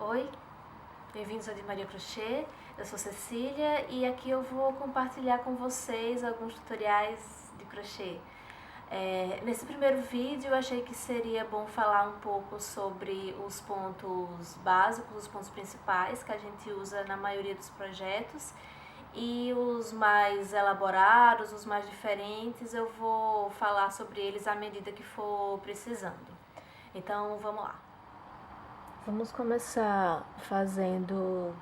Oi, bem-vindos ao de Maria Crochê, eu sou Cecília e aqui eu vou compartilhar com vocês alguns tutoriais de crochê. Nesse primeiro vídeo eu achei que seria bom falar um pouco sobre os pontos básicos, os pontos principais que a gente usa na maioria dos projetos, e os mais elaborados, os mais diferentes, eu vou falar sobre eles à medida que for precisando. Então vamos lá. Vamos começar fazendo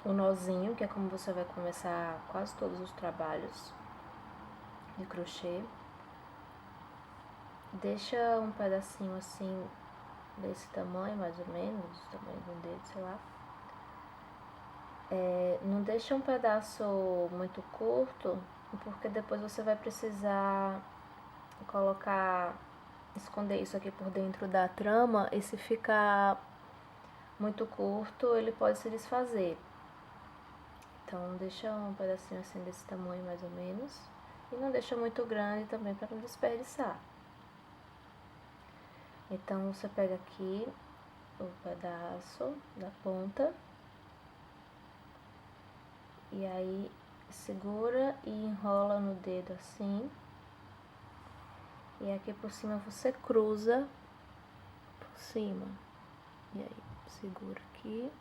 o nozinho, que é como você vai começar quase todos os trabalhos de crochê. Deixa um pedacinho assim, desse tamanho mais ou menos, tamanho do dedo, sei lá. Não deixa um pedaço muito curto, porque depois você vai precisar esconder isso aqui por dentro da trama, e se ficar muito curto, ele pode se desfazer. Então deixa um pedacinho assim desse tamanho mais ou menos, e não deixa muito grande também para não desperdiçar. Então você pega aqui o pedaço da ponta e aí segura e enrola no dedo assim, e aqui por cima você cruza por cima, e aí segura aqui,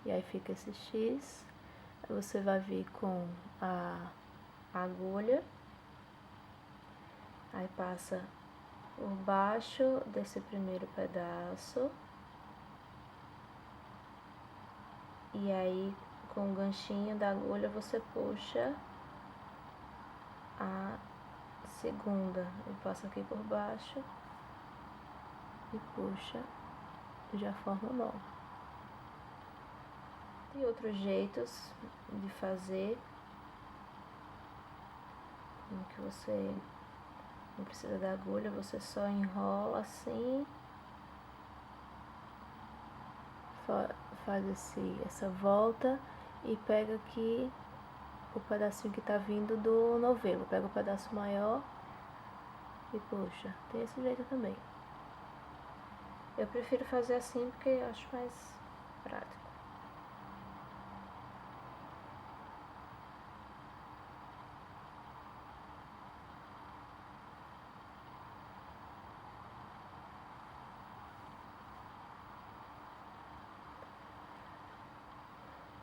e aí fica esse X. Aí você vai vir com a agulha, aí passa por baixo desse primeiro pedaço, e aí com o ganchinho da agulha você puxa a segunda, eu passo aqui por baixo e puxa, já forma o nó. Tem outros jeitos de fazer, em que você não precisa da agulha, você só enrola assim, faz essa volta e pega aqui o pedacinho que tá vindo do novelo, pega o pedaço maior e puxa. Tem esse jeito também. Eu prefiro fazer assim porque eu acho mais prático.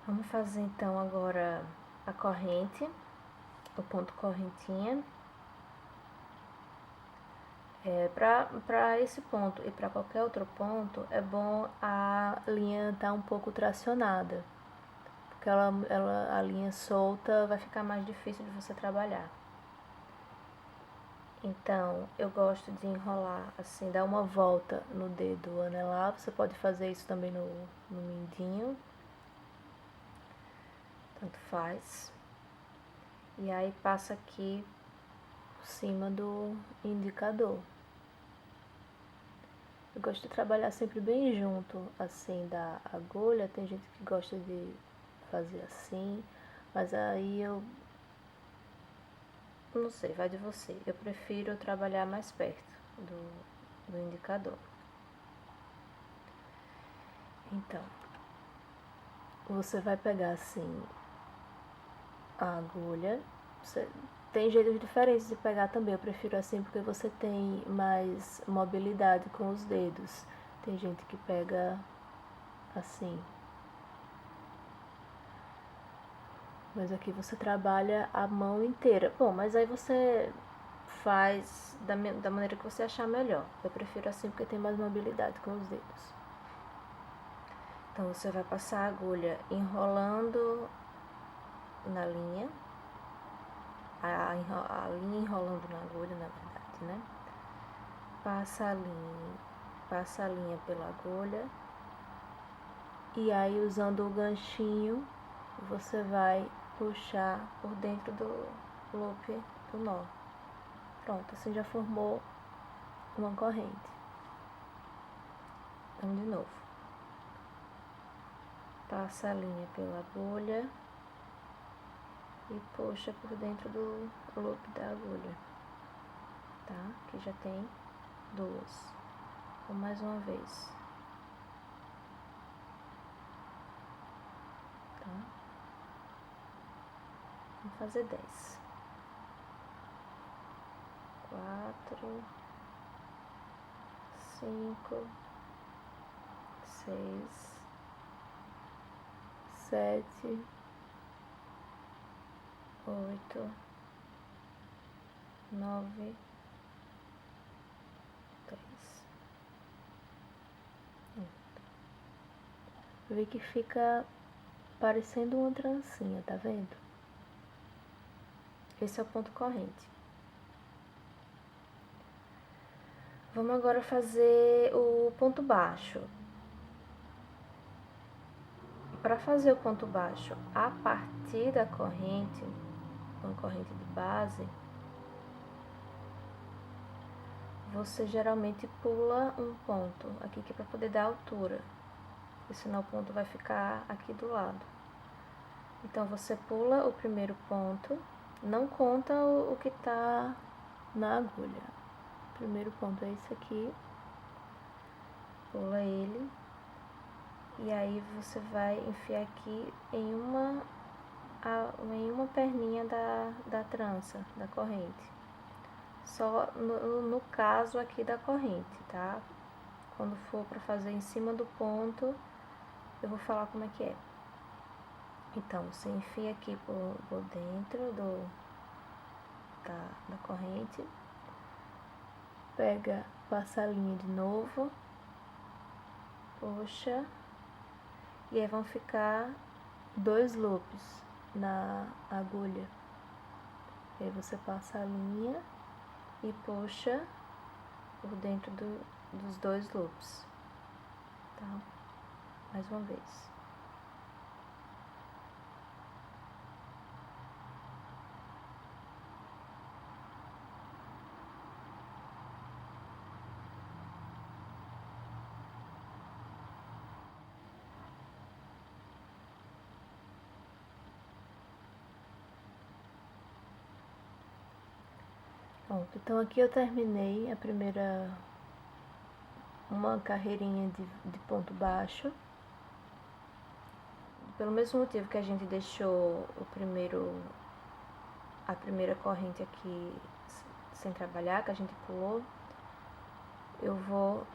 Vamos fazer então agora a corrente, o ponto correntinha. Para esse ponto e para qualquer outro ponto, é bom a linha estar um pouco tracionada, porque a linha solta vai ficar mais difícil de você trabalhar. Então, eu gosto de enrolar assim, dar uma volta no dedo anelar. Você pode fazer isso também no mindinho, tanto faz. E aí passa aqui por cima do indicador. Eu gosto de trabalhar sempre bem junto, assim, da agulha. Tem gente que gosta de fazer assim, mas aí eu não sei, vai de você. Eu prefiro trabalhar mais perto do indicador. Então, você vai pegar assim a agulha. Tem jeitos diferentes de pegar também. Eu prefiro assim porque você tem mais mobilidade com os dedos. Tem gente que pega assim. Mas aqui você trabalha a mão inteira. Bom, mas aí você faz da maneira que você achar melhor. Eu prefiro assim porque tem mais mobilidade com os dedos. Então você vai passar a agulha enrolando na linha, a linha enrolando na agulha, na verdade, né? Passa a linha pela agulha, e aí usando o ganchinho você vai puxar por dentro do loop do nó. Pronto, assim já formou uma corrente. Então de novo, passa a linha pela agulha e puxa por dentro do loop da agulha, tá? Aqui já tem duas. Então mais uma vez, fazer 10. 4, 5, 6, 7, 8, 9, 10. Vê que fica parecendo uma trancinha, tá vendo? Esse é o ponto corrente. Vamos agora fazer o ponto baixo. Para fazer o ponto baixo a partir da corrente, uma corrente de base, você geralmente pula um ponto aqui que é para poder dar altura, porque senão o ponto vai ficar aqui do lado. Então você pula o primeiro ponto, não conta o que está na agulha. O primeiro ponto é esse aqui, pula ele, e aí você vai enfiar aqui em uma perninha da trança, da corrente. Só no caso aqui da corrente, tá? Quando for para fazer em cima do ponto, eu vou falar como é que é. Então, você enfia aqui por dentro da corrente, pega, passa a linha de novo, puxa, e aí vão ficar 2 loops na agulha. E aí você passa a linha e puxa por dentro dos 2 loops, tá? Mais uma vez. Pronto, então aqui eu terminei uma carreirinha de ponto baixo. Pelo mesmo motivo que a gente deixou a primeira corrente aqui sem trabalhar, que a gente pulou, eu vou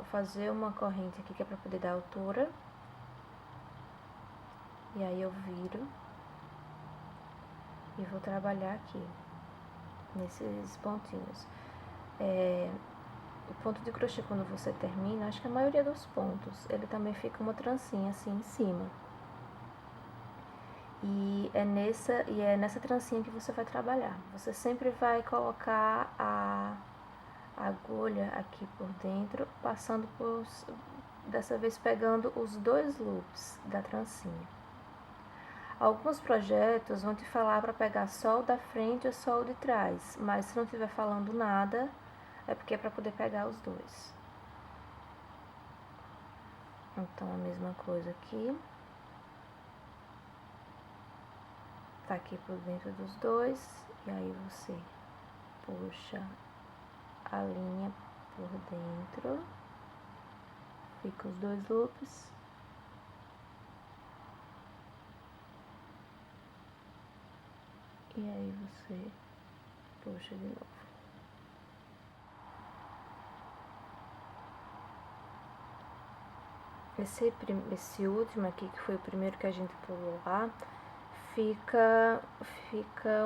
fazer uma corrente aqui que é para poder dar altura. E aí eu viro e vou trabalhar aqui, nesses pontinhos. O ponto de crochê, quando você termina, acho que a maioria dos pontos, ele também fica uma trancinha assim em cima. E é nessa trancinha que você vai trabalhar. Você sempre vai colocar a agulha aqui por dentro, passando dessa vez pegando os 2 loops da trancinha. Alguns projetos vão te falar para pegar só o da frente ou só o de trás, mas se não estiver falando nada, é porque é para poder pegar os 2. Então a mesma coisa aqui. Tá aqui por dentro dos 2, e aí você puxa a linha por dentro, fica os 2 loops, e aí você puxa de novo. Esse último aqui, que foi o primeiro que a gente pulou lá, fica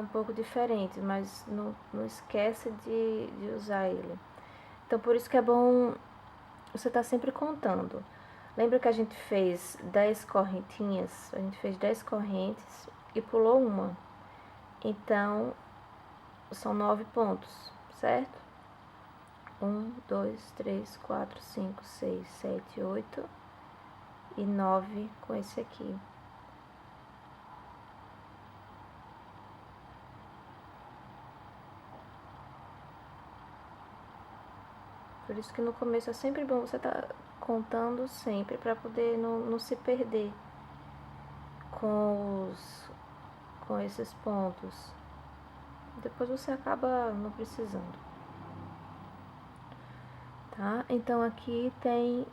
um pouco diferente, mas não esquece de usar ele. Então por isso que é bom você estar sempre contando. Lembra que a gente fez 10 correntinhas? A gente fez 10 correntes e pulou uma. Então são 9 pontos, certo? 1, 2, 3, 4, 5, 6, 7, 8 e 9 com esse aqui. Por isso que no começo é sempre bom você estar contando sempre, para poder não se perder com esses pontos. Depois você acaba não precisando. Tá? Então aqui tem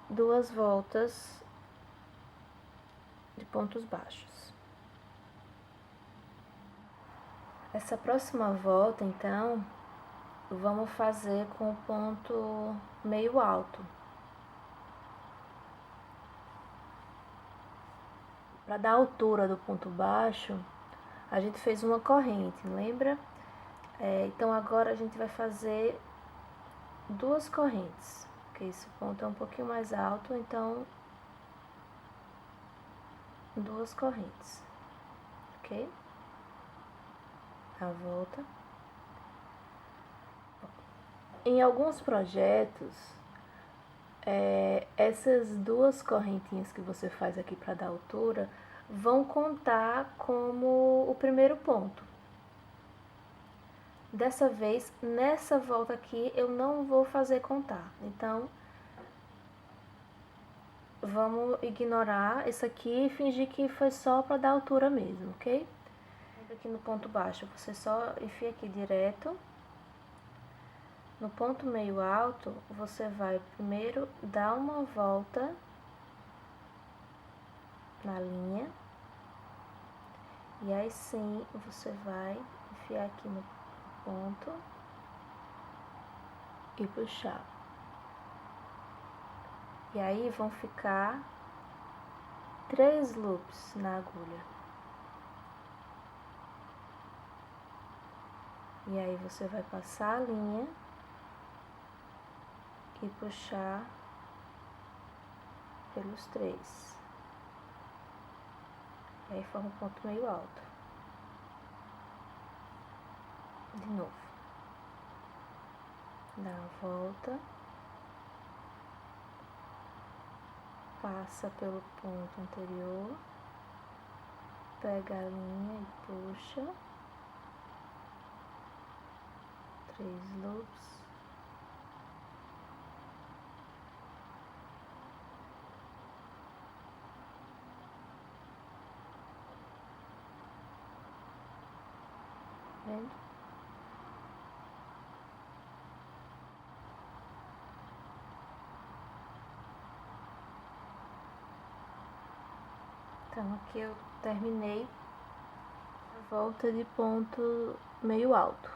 2 voltas de pontos baixos. Essa próxima volta, então, vamos fazer com o ponto meio alto. Para dar a altura do ponto baixo, a gente fez uma corrente, lembra? Então agora a gente vai fazer duas correntes, porque esse ponto é um pouquinho mais alto, então duas correntes, ok? A volta. Em alguns projetos, essas duas correntinhas que você faz aqui para dar altura vão contar como o primeiro ponto. Dessa vez, nessa volta aqui, eu não vou fazer contar. Então, vamos ignorar isso aqui e fingir que foi só para dar altura mesmo, ok? Aqui no ponto baixo, você só enfia aqui direto. No ponto meio alto, você vai primeiro dar uma volta na linha. E aí sim, você vai enfiar aqui no ponto e puxar. E aí vão ficar 3 loops na agulha. E aí você vai passar a linha e puxar pelos 3. E aí forma um ponto meio alto. De novo. Dá a volta. Passa pelo ponto anterior. Pega a linha e puxa. 3 loops. Vendo? Então aqui eu terminei a volta de ponto meio alto,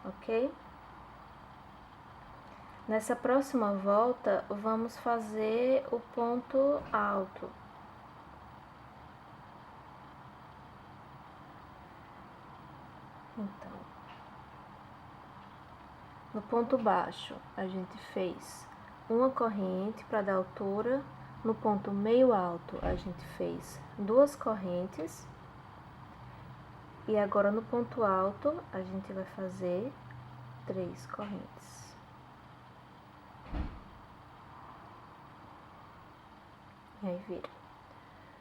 ok? Nessa próxima volta, vamos fazer o ponto alto. Então, no ponto baixo, a gente fez uma corrente para dar altura. No ponto meio alto, a gente fez 2 correntes. E agora no ponto alto, a gente vai fazer 3 correntes. E aí vira.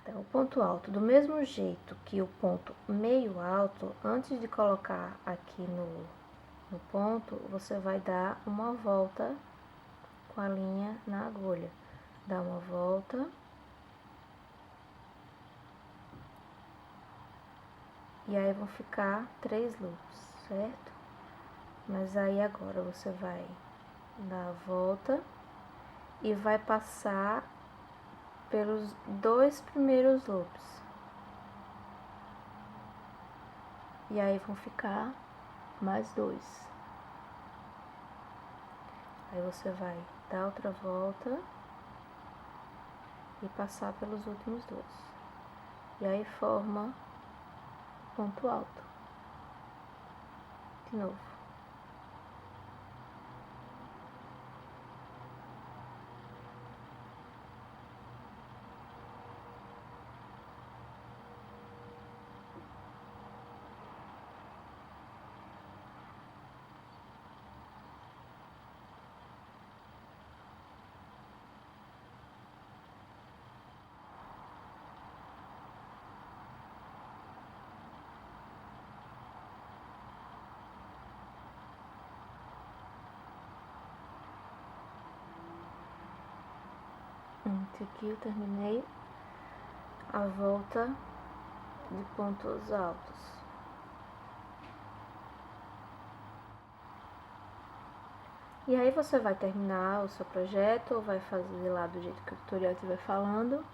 Então, o ponto alto, do mesmo jeito que o ponto meio alto, antes de colocar aqui no ponto, você vai dar uma volta com a linha na agulha. Dá uma volta. E aí vão ficar 3 loops, certo? Mas aí agora você vai dar a volta e vai passar pelos 2 primeiros loops. E aí vão ficar mais 2. Aí você vai dar outra volta e passar pelos últimos 2. E aí forma ponto alto. De novo. Aqui eu terminei a volta de pontos altos. E aí você vai terminar o seu projeto ou vai fazer lá do jeito que o tutorial estiver falando.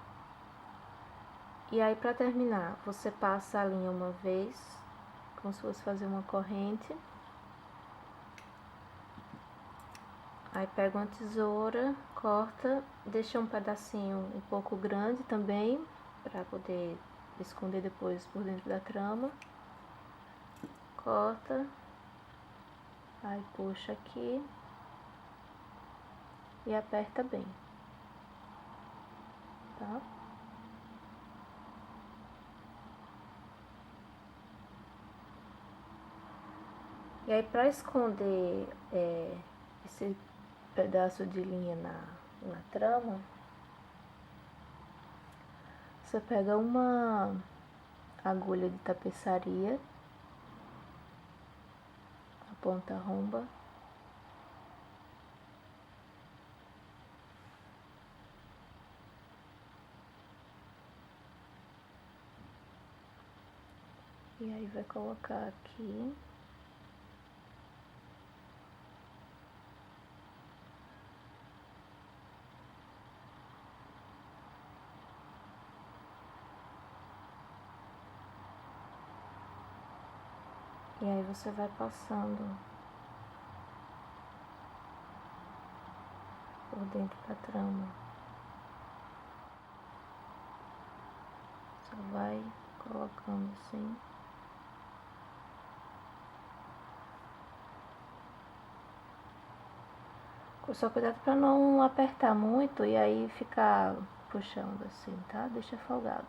E aí para terminar, você passa a linha uma vez como se fosse fazer uma corrente. Aí pega uma tesoura, corta, deixa um pedacinho um pouco grande também, para poder esconder depois por dentro da trama. Corta, aí puxa aqui e aperta bem, tá? E aí para esconder esse pedaço de linha na trama, você pega uma agulha de tapeçaria, a ponta romba, e aí vai colocar aqui. E aí você vai passando por dentro da trama. Só vai colocando assim. Só cuidado para não apertar muito e aí ficar puxando assim, tá? Deixa folgado.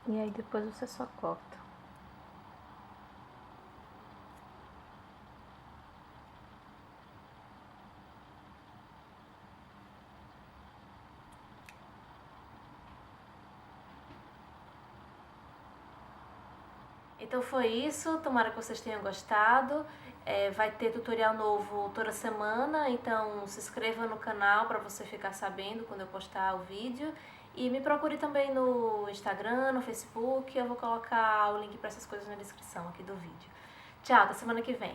E aí depois você só corta. Então foi isso, tomara que vocês tenham gostado. Vai ter tutorial novo toda semana, então se inscreva no canal para você ficar sabendo quando eu postar o vídeo. E me procure também no Instagram, no Facebook, eu vou colocar o link para essas coisas na descrição aqui do vídeo. Tchau, até semana que vem.